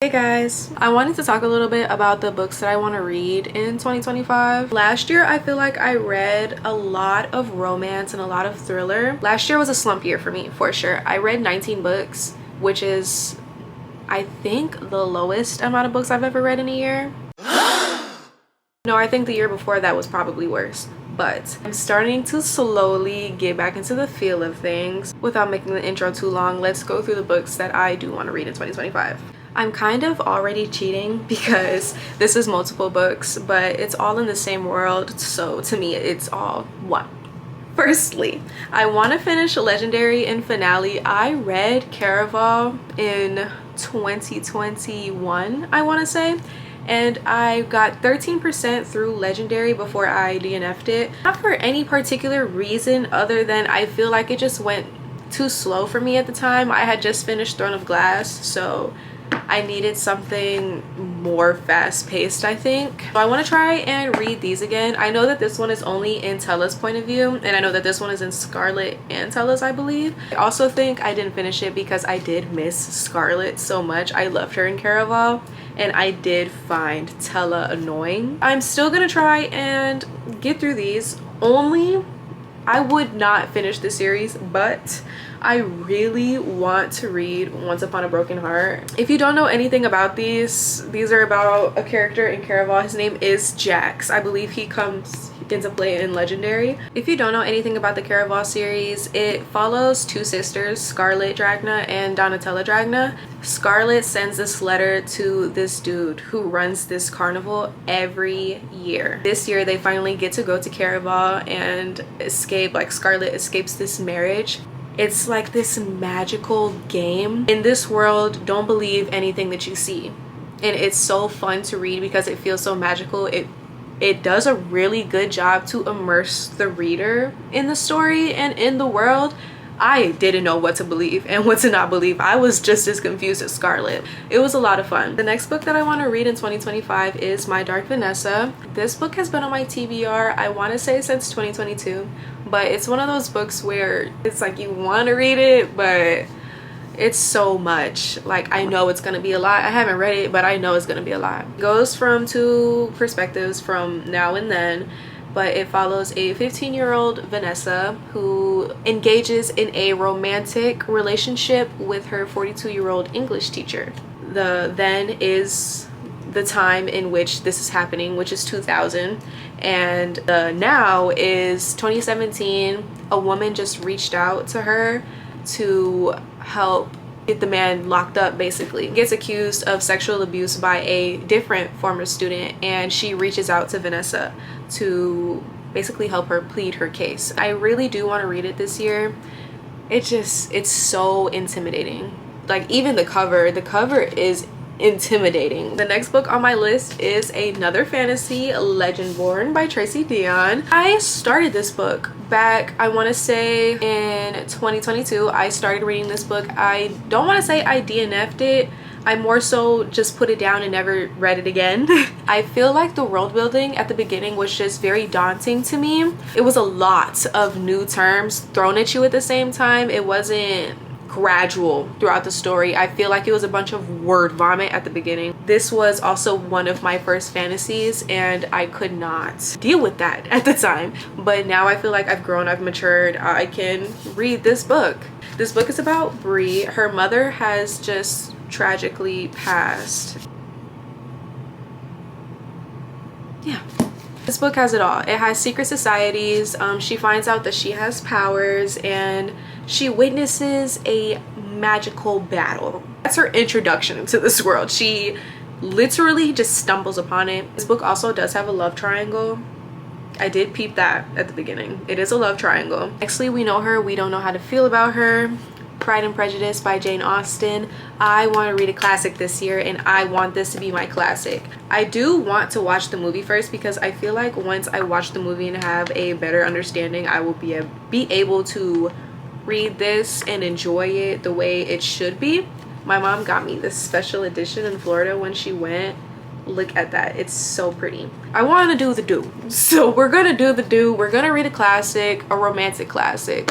Hey guys, I wanted to talk a little bit about the books that I want to read in 2025. Last year, I feel like I read a lot of romance and a lot of thriller. Last year was a slump year for me, for sure. I read 19 books, which is, I think, the lowest amount of books I've ever read in a year. No, I think the year before that was probably worse. But I'm starting to slowly get back into the feel of things. Without making the intro too long, let's go through the books that I do want to read in 2025. I'm kind of already cheating because this is multiple books, but it's all in the same world, so to me it's all one. Firstly, I want to finish Legendary and Finale. I read Caraval in 2021, I want to say, and I got 13% through Legendary before I DNF'd it. Not for any particular reason other than I feel like it just went too slow for me at the time. I had just finished Throne of Glass, so I needed something more fast-paced, I think. So I want to try and read these again. I know that this one is only in Tella's point of view, and I know that this one is in Scarlet and Tella's, I believe. I also think I didn't finish it because I did miss Scarlet so much. I loved her in Caraval, and I did find Tella annoying. I'm still gonna try and get through these. Only I would not finish the series, but I really want to read Once Upon a Broken Heart. If you don't know anything about these are about a character in Caraval. His name is Jax. I believe he comes into play in Legendary. If you don't know anything about the Caraval series, it follows two sisters, Scarlet Dragna and Donatella Dragna. Scarlet sends this letter to this dude who runs this carnival every year. This year they finally get to go to Caraval and escape, like Scarlet escapes this marriage. It's like this magical game. In this world, don't believe anything that you see. And it's so fun to read because it feels so magical. It does a really good job to immerse the reader in the story and in the world. I didn't know what to believe and what to not believe. I was just as confused as Scarlet. It was a lot of fun. The next book that I want to read in 2025 is My Dark Vanessa. This book has been on my TBR, I want to say, since 2022, but it's one of those books where it's like you want to read it, but it's so much. Like, I know it's gonna be a lot. I haven't read it, but I know it's gonna be a lot. It goes from two perspectives from now and then, but it follows a 15-year-old Vanessa who engages in a romantic relationship with her 42-year-old English teacher. The then is the time in which this is happening, which is 2000, and the now is 2017. A woman just reached out to her to help get the man locked up, basically. Gets accused of sexual abuse by a different former student, and she reaches out to Vanessa to basically help her plead her case. I really do want to read it this year. It's so intimidating. Like, even the cover is intimidating. The next book on my list is another fantasy, Legendborn by Tracy Deonn. I started this book back, I want to say, in 2022. I started reading this book. I don't want to say I DNF'd it. I more so just put it down and never read it again. I feel like the world building at the beginning was just very daunting to me. It was a lot of new terms thrown at you at the same time. It wasn't gradual throughout the story. I feel like it was a bunch of word vomit at the beginning. This was also one of my first fantasies, and I could not deal with that at the time. But now I feel like I've grown, I've matured. I can read this book. This book is about Bree. Her mother has just tragically passed. Yeah. This book has it all. It has secret societies. She finds out that she has powers, and she witnesses a magical battle. That's her introduction to this world. She literally just stumbles upon it. This book also does have a love triangle. I did peep that at the beginning. It is a love triangle. Actually, we know her. We don't know how to feel about her. Pride and Prejudice by Jane Austen. I want to read a classic this year, and I want this to be my classic. I do want to watch the movie first because I feel like once I watch the movie and have a better understanding, I will be able to read this and enjoy it the way it should be. My mom got me this special edition in Florida when she went. Look at that, it's so pretty. I want to do the do, so we're gonna do the do. We're gonna read a classic, a romantic classic,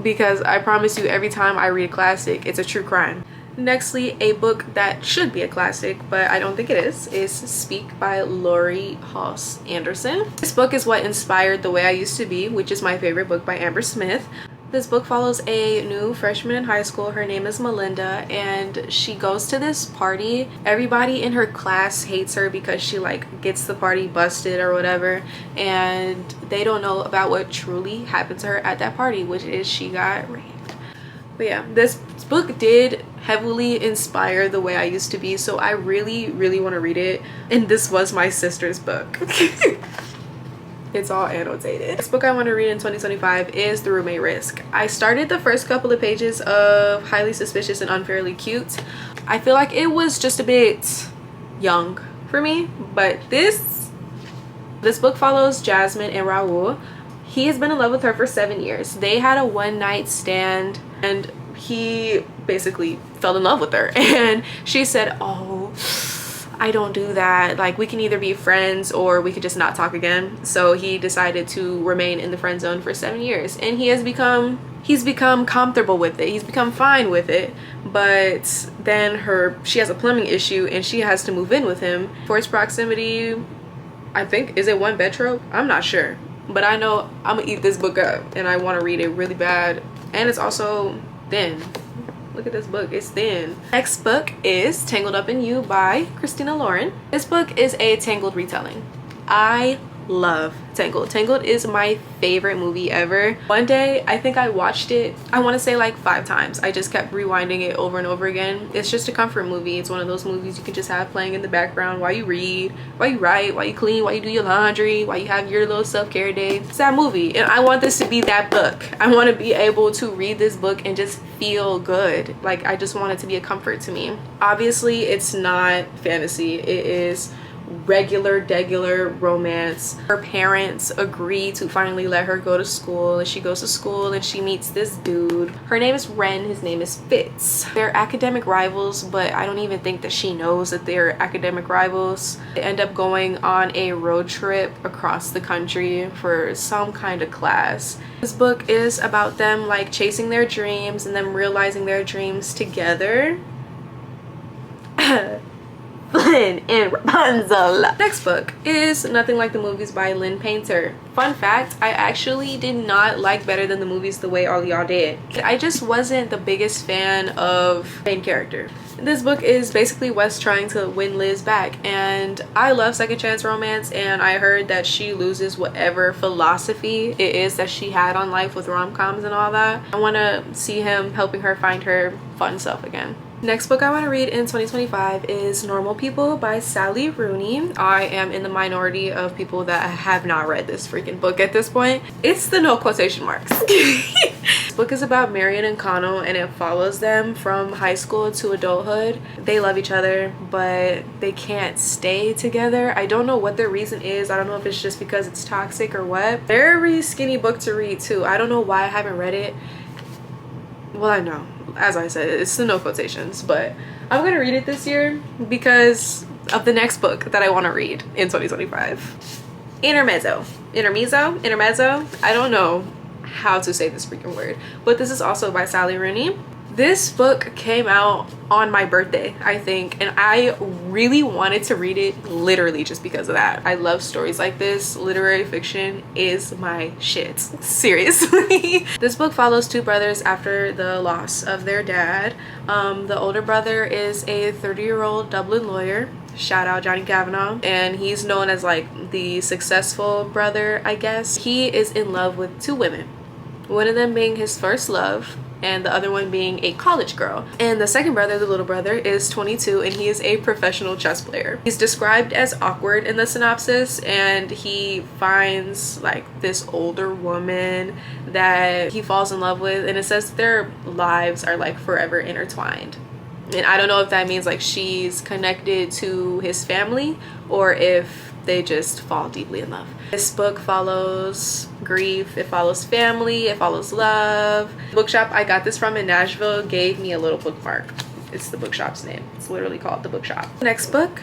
because I promise you, every time I read a classic, it's a true crime. Nextly, a book that should be a classic, but I don't think it is Speak by Laurie Halse Anderson. This book is what inspired The Way I Used to Be, which is my favorite book by Amber Smith. This book follows a new freshman in high school. Her name is Melinda, and she goes to this party. Everybody in her class hates her because she like gets the party busted or whatever, and they don't know about what truly happened to her at that party, which is she got raped. But yeah, this book did heavily inspire The Way I Used to Be, so I really want to read it, and this was my sister's book. It's all annotated. This book I want to read in 2025 is The Roommate Risk. I started the first couple of pages of Highly Suspicious and Unfairly Cute. I feel like it was just a bit young for me, but this book follows Jasmine and Raul. He has been in love with her for 7 years. They had a one-night stand, and he basically fell in love with her, and she said, "Oh, I don't do that. Like, we can either be friends or we could just not talk again." So he decided to remain in the friend zone for 7 years, and he's become comfortable with it. He's become fine with it. But then she has a plumbing issue and she has to move in with him. For its proximity, I think, is it one bed trope? I'm not sure, but I know I'm gonna eat this book up and I want to read it really bad. And it's also thin. Look at this book, it's thin. Next book is Tangled Up in You by Christina Lauren. This book is a Tangled retelling. I love Tangled. Tangled is my favorite movie ever. One day, I think I watched it, I want to say like 5 times. I just kept rewinding it over and over again. It's just a comfort movie. It's one of those movies you can just have playing in the background while you read, while you write, while you clean, while you do your laundry, while you have your little self-care day. It's that movie, and I want this to be that book. I want to be able to read this book and just feel good. Like, I just want it to be a comfort to me. Obviously, it's not fantasy. It is regular romance. Her parents agree to finally let her go to school, and she goes to school and she meets this dude. Her name is Ren, his name is Fitz. They're academic rivals, but I don't even think that she knows that they're academic rivals. They end up going on a road trip across the country for some kind of class. This book is about them like chasing their dreams and them realizing their dreams together. Flynn and Rapunzel. Next book is Nothing Like the Movies by Lynn Painter. Fun fact, I actually did not like Better Than the Movies the way all y'all did. I just wasn't the biggest fan of main character. This book is basically Wes trying to win Liz back, and I love second chance romance, and I heard that she loses whatever philosophy it is that she had on life with rom-coms and all that. I want to see him helping her find her fun self again. Next book I want to read in 2025 is Normal People by Sally Rooney. I am in the minority of people that have not read this freaking book at this point. It's the no quotation marks. This book is about Marion and Connell, and it follows them from high school to adulthood. They love each other, but they can't stay together. I don't know what their reason is. I don't know if it's just because it's toxic or what. Very skinny book to read too. I don't know why I haven't read it. Well, I know, as I said, it's the no quotations, but I'm gonna read it this year because of the next book that I want to read in 2025. Intermezzo. I don't know how to say this freaking word, but this is also by Sally Rooney. This book came out on my birthday, I think, and I really wanted to read it literally just because of that. I love stories like this. Literary fiction is my shit. Seriously. This book follows 2 brothers after the loss of their dad. The older brother is a 30-year-old Dublin lawyer. Shout out Johnny Kavanaugh. And he's known as like the successful brother, I guess. He is in love with 2 women. One of them being his first love, and the other one being a college girl. And the second brother, the little brother, is 22 and he is a professional chess player. He's described as awkward in the synopsis, and he finds like this older woman that he falls in love with, and it says their lives are like forever intertwined. And I don't know if that means like she's connected to his family or if they just fall deeply in love. This book follows grief, it follows family, it follows love. The bookshop I got this from in Nashville gave me a little bookmark. It's the bookshop's name. It's literally called The Bookshop. Next book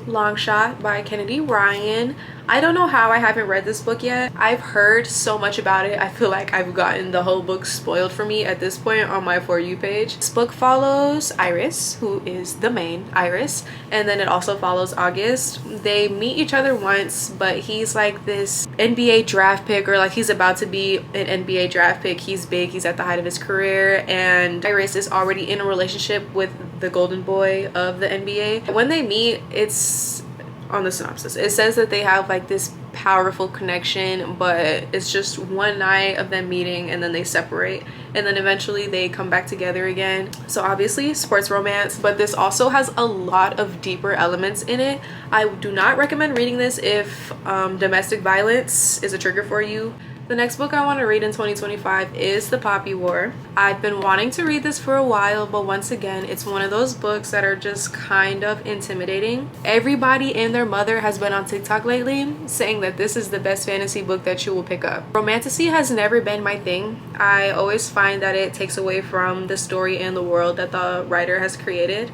Long Shot by Kennedy Ryan. I don't know how I haven't read this book yet. I've heard so much about it. I feel like I've gotten the whole book spoiled for me at this point on my For You page. This book follows Iris, who is the main Iris, and then it also follows August. They meet each other once, but he's like this NBA draft pick, or like he's about to be an NBA draft pick. He's big, he's at the height of his career, and Iris is already in a relationship with the golden boy of the NBA. When they meet, it's on the synopsis, it says that they have like this powerful connection, but it's just one night of them meeting and then they separate, and then eventually they come back together again. So obviously sports romance, but this also has a lot of deeper elements in it. I do not recommend reading this if domestic violence is a trigger for you. The next book I want to read in 2025 is The Poppy War. I've been wanting to read this for a while, but once again, it's one of those books that are just kind of intimidating. Everybody and their mother has been on TikTok lately saying that this is the best fantasy book that you will pick up. Romantasy has never been my thing. I always find that it takes away from the story and the world that the writer has created.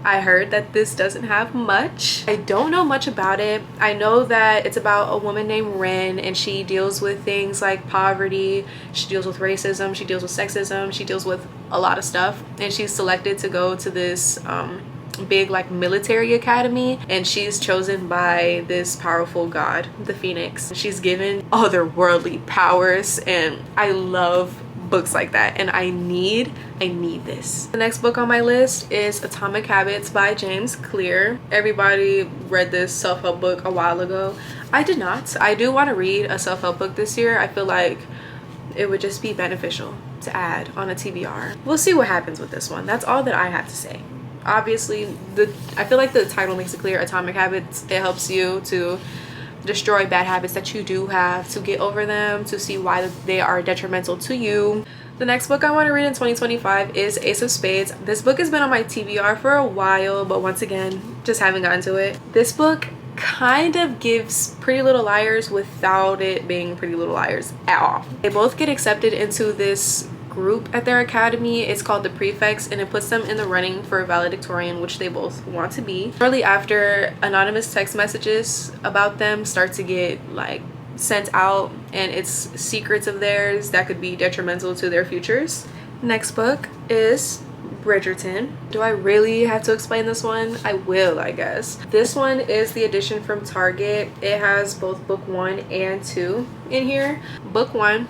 I heard that this doesn't have much. I don't know much about it. I know that it's about a woman named Ren, and she deals with things like poverty, she deals with racism, she deals with sexism, she deals with a lot of stuff, and she's selected to go to this big like military academy, and she's chosen by this powerful god, the Phoenix. She's given otherworldly powers, and I love books like that, and I need this. The next book on my list is Atomic Habits by James Clear. Everybody read this self-help book a while ago. I did not. I do want to read a self-help book this year. I feel like it would just be beneficial to add on a TBR. We'll see what happens with this one. That's all that I have to say. Obviously, I feel like the title makes it clear. Atomic Habits, it helps you to destroy bad habits that you do have, to get over them, to see why they are detrimental to you. The next book I want to read in 2025 is Ace of Spades. This book has been on my TBR for a while, but once again, just haven't gotten to it. This book kind of gives Pretty Little Liars without it being Pretty Little Liars at all. They both get accepted into this group at their academy. It's called the Prefects, and it puts them in the running for valedictorian, which they both want to be. Shortly after, anonymous text messages about them start to get like sent out, and it's secrets of theirs that could be detrimental to their futures. Next book is Bridgerton. Do I really have to explain this one? I will, I guess. This one is the edition from Target. It has both book 1 and 2 in here. Book 1,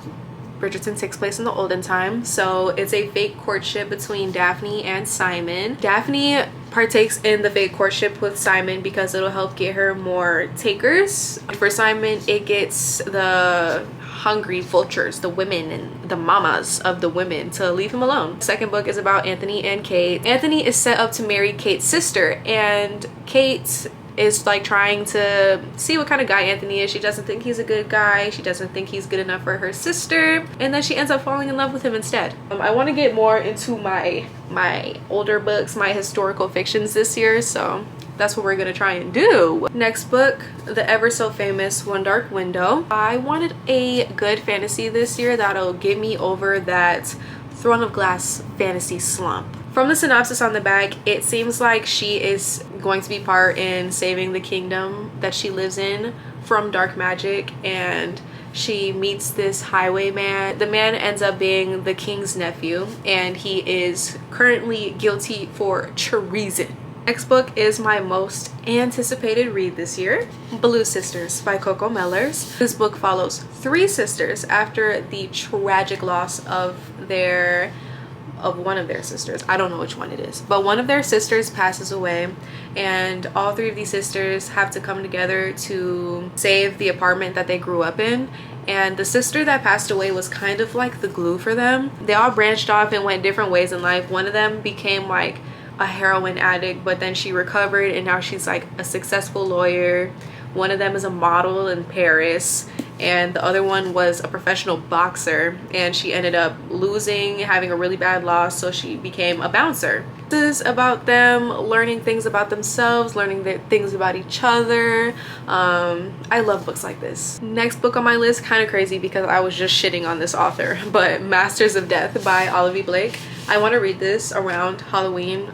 Bridgerton, takes place in the olden time, so it's a fake courtship between Daphne and Simon. Daphne partakes in the fake courtship with Simon because it'll help get her more takers. For Simon, it gets the hungry vultures, the women and the mamas of the women, to leave him alone. The second book is about Anthony and Kate. Anthony is set up to marry Kate's sister, and Kate is like trying to see what kind of guy Anthony is. She doesn't think he's a good guy. She doesn't think he's good enough for her sister, and then she ends up falling in love with him instead. I want to get more into my older books, my historical fictions this year, so that's what we're gonna try and do. Next book, the ever so famous One Dark Window. I wanted a good fantasy this year that'll get me over that Throne of Glass fantasy slump. From the synopsis on the back, it seems like she is going to be part in saving the kingdom that she lives in from dark magic, and she meets this highwayman. The man ends up being the king's nephew, and he is currently guilty for treason. Next book is my most anticipated read this year, Blue Sisters by Coco Mellers. This book follows 3 sisters after the tragic loss of one of their sisters. I don't know which one it is, but one of their sisters passes away, and all 3 of these sisters have to come together to save the apartment that they grew up in. And the sister that passed away was kind of like the glue for them. They all branched off and went different ways in life. One of them became like a heroin addict, but then she recovered, and now she's like a successful lawyer. One of them is a model in Paris, and the other one was a professional boxer, and she ended up losing, having a really bad loss, so she became a bouncer. This is about them learning things about themselves, learning things about each other. I love books like this. Next book on my list, kind of crazy because I was just shitting on this author, but Masters of Death by Olivia Blake. I want to read this around Halloween,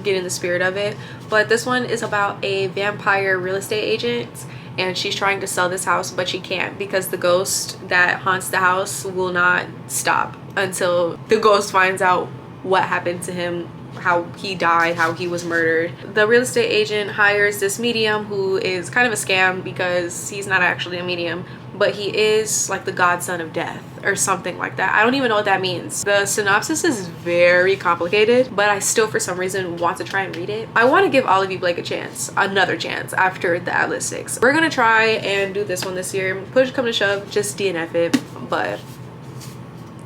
get in the spirit of it. But this one is about a vampire real estate agent, and she's trying to sell this house, but she can't because the ghost that haunts the house will not stop until the ghost finds out what happened to him, how he died, how he was murdered. The real estate agent hires this medium who is kind of a scam because he's not actually a medium, but he is like the godson of death or something like that. I don't even know what that means. The synopsis is very complicated, but I still for some reason want to try and read it. I want to give Olivia Blake a chance, another chance after the Atlas 6. We're gonna try and do this one this year. Push come to shove, just DNF it, but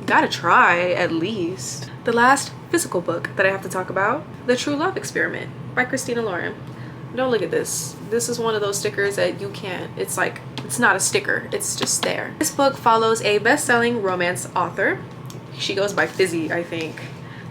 gotta try at least. The last physical book that I have to talk about, The True Love Experiment by Christina Lauren. Don't look at this. This is one of those stickers that you can't, it's like, it's not a sticker, it's just there. This book follows a best-selling romance author. She goes by Fizzy, I think.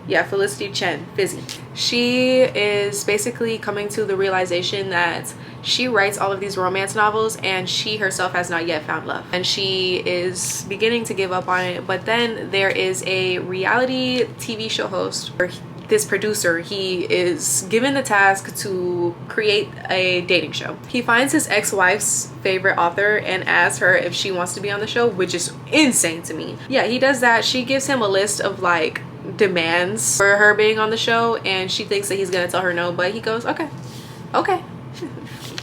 Yeah, Felicity Chen, Fizzy. She is basically coming to the realization that she writes all of these romance novels and she herself has not yet found love. And she is beginning to give up on it, but then there is a reality TV show host, or this producer, he is given the task to create a dating show. He finds his ex-wife's favorite author and asks her if she wants to be on the show, which is insane to me. Yeah, he does that. She gives him a list of like demands for her being on the show, and she thinks that he's gonna tell her no, but he goes, okay,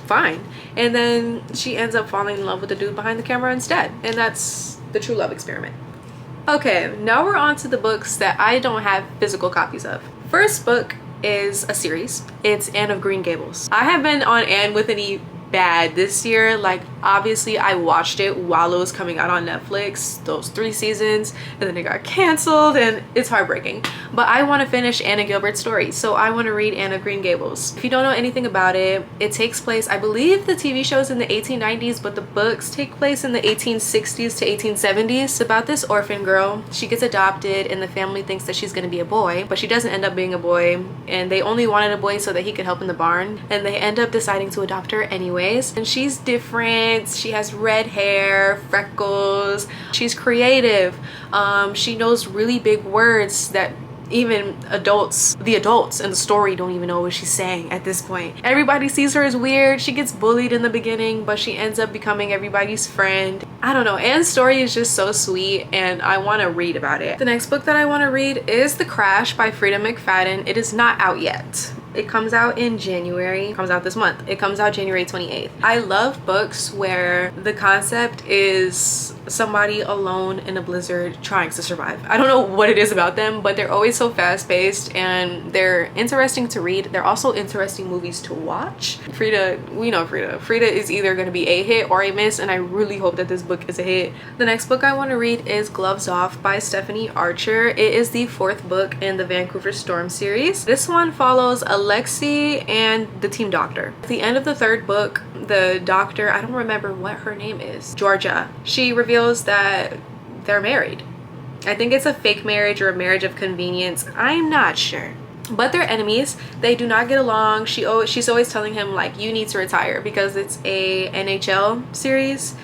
fine. And then she ends up falling in love with the dude behind the camera instead, and that's The True Love Experiment. Okay, now we're on to the books that I don't have physical copies of. First book is a series. It's Anne of Green Gables. I have been on Anne with an E bad this year. Like, obviously I watched it while it was coming out on Netflix, those 3 seasons, and then it got canceled, and it's heartbreaking. But I want to finish Anna Gilbert's story, so I want to read Anne of Green Gables. If you don't know anything about it, it takes place, I believe the TV show's in the 1890s, but the books take place in the 1860s to 1870s. It's about this orphan girl. She gets adopted and the family thinks that she's going to be a boy, but she doesn't end up being a boy, and they only wanted a boy so that he could help in the barn, and they end up deciding to adopt her anyways. And she's different. She has red hair, freckles. She's creative. She knows really big words that even the adults in the story don't even know what she's saying at this point. Everybody sees her as weird. She gets bullied in the beginning, but she ends up becoming everybody's friend. I don't know, Anne's story is just so sweet and I want to read about it. The next book that I want to read is The Crash by Frida McFadden. It is not out yet. It comes out in January. It comes out this month. It comes out January 28th. I love books where the concept is somebody alone in a blizzard trying to survive. I don't know what it is about them, but they're always so fast-paced and they're interesting to read. They're also interesting movies to watch. Frida, we know Frida. Frida is either going to be a hit or a miss, and I really hope that this book is a hit. The next book I want to read is Gloves Off by Stephanie Archer. It is the 4th book in the Vancouver Storm series. This one follows Alexi and the team doctor. At the end of the 3rd book, the doctor, I don't remember what her name is, Georgia, she reveals that they're married. I think it's a fake marriage or a marriage of convenience. I'm not sure. But they're enemies. They do not get along. She's always telling him like, you need to retire, because it's a NHL series.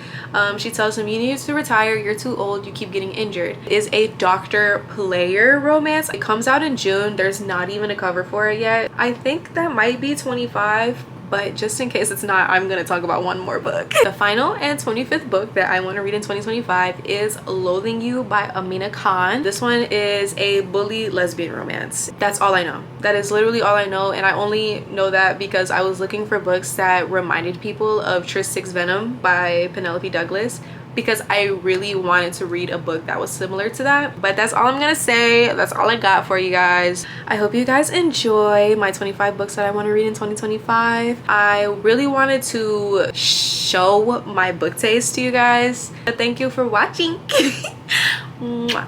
She tells him, you need to retire, you're too old, you keep getting injured. It is a doctor player romance. It comes out in June. There's not even a cover for it yet. I think that might be 25, but just in case it's not, I'm gonna talk about one more book. The final and 25th book that I want to read in 2025 is Loathing You by Amina Khan. This one is a bully lesbian romance. That's all I know. That is literally all I know, and I only know that because I was looking for books that reminded people of Tris Six Venom by Penelope Douglas, because I really wanted to read a book that was similar to that. But that's all I'm gonna say. That's all I got for you guys. I hope you guys enjoy my 25 books that I want to read in 2025. I really wanted to show my book taste to you guys. But thank you for watching. Mwah.